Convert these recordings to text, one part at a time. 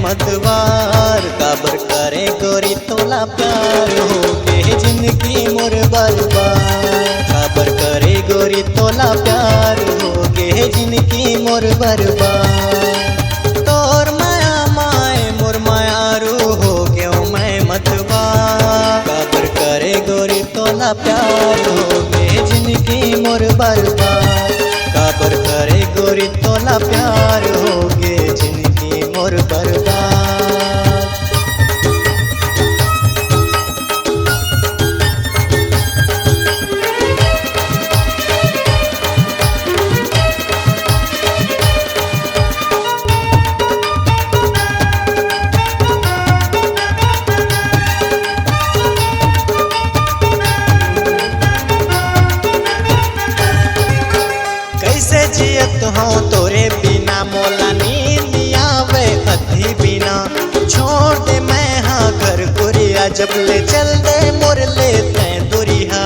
मतवार काबर करे गोरी तोला प्यार हो के जिंदगी मोर बर्बाद। काबर करे गोरी तोला प्यार हो के जिंदगी मोर बर्बाद। तोर माया माए मोर मायारू हो क्यों मैं मतवार। काबर करे गोरी तोला प्यार हो के जिंदगी मोर बर्बाद। काबर करे गोरी तोला प्यार हो के जिंदगी मोर बर्बाद। कैसे जियत हूँ तोरे बिना मोला नींद आवे अधी बिना। छोड़ दे मैं हाँ घर गुरिया जब ले चल दे मोर ले तैं दुरिया।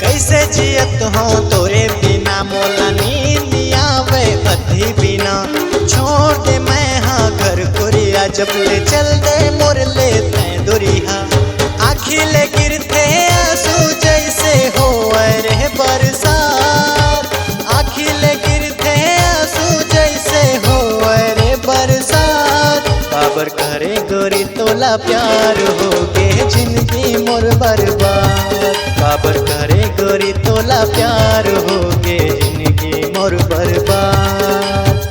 कैसे जियत हूँ तोरे बिना मोला नींद आवे अधी बिना। छोड़ दे मैं हाँ घर गुरिया जब ले चल दे मोर ले तैं दुरिया। आखिले गिरते आंसू जैसे हो रे बरसात। आखिले गिरते आंसू जैसे हो रे बरसात। काबर करे गोरी तोला प्यार हो के जिंदगी मोर बर्बाद। काबर करे गोरी तोला प्यार हो के जिंदगी मोर बर्बाद।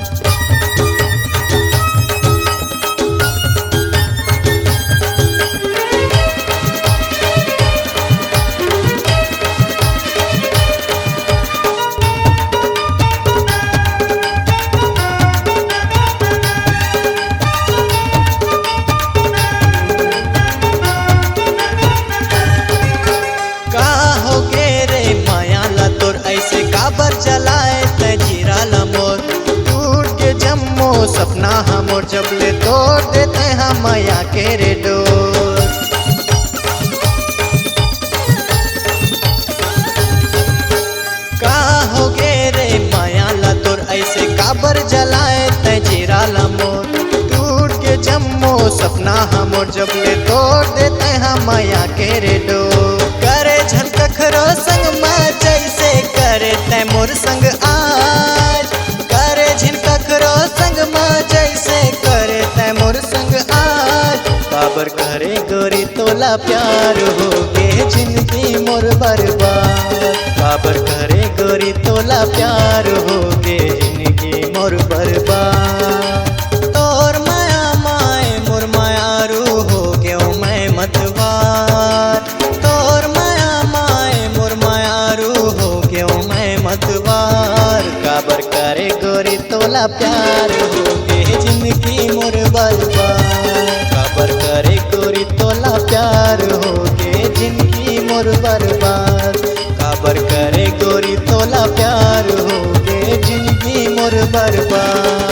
काबर जलाए ते जीरा लमोर टूट के जम्मो सपना हमोर जब ले तोड़ देते हम माया के रे डोर। का हो गे रे माया ला तोर ऐसे काबर जलाए ते जीरा लमोर टूट के जम्मो सपना हमोर जब ले तोड़ देते हम माया के रे डोर। करे झलकखरो संग मा जैसे करे तै मोर संग आज। करे झिनकखरो संग मा जैसे करे तै मोर संग आज। काबर करे गोरी तोला प्यार हो के जिंदगी मोर बर्बाद। काबर करे गोरी तोला प्यार हो के जिंदगी मोर बर्बाद। तोर माया माए मोर मायारू हो क्यों मैं मतवार। तोर माया माए मोर मायारू हो क्यों मैं मतवार। काबर करे गोरी तोला प्यार हो के जिंदगी मोर बर्बाद। काबर करे गोरी तोला प्यार हो के जिंदगी मोर बर्बाद। काबर करे गोरी तोला प्यार हो के जिंदगी मोर बर्बाद।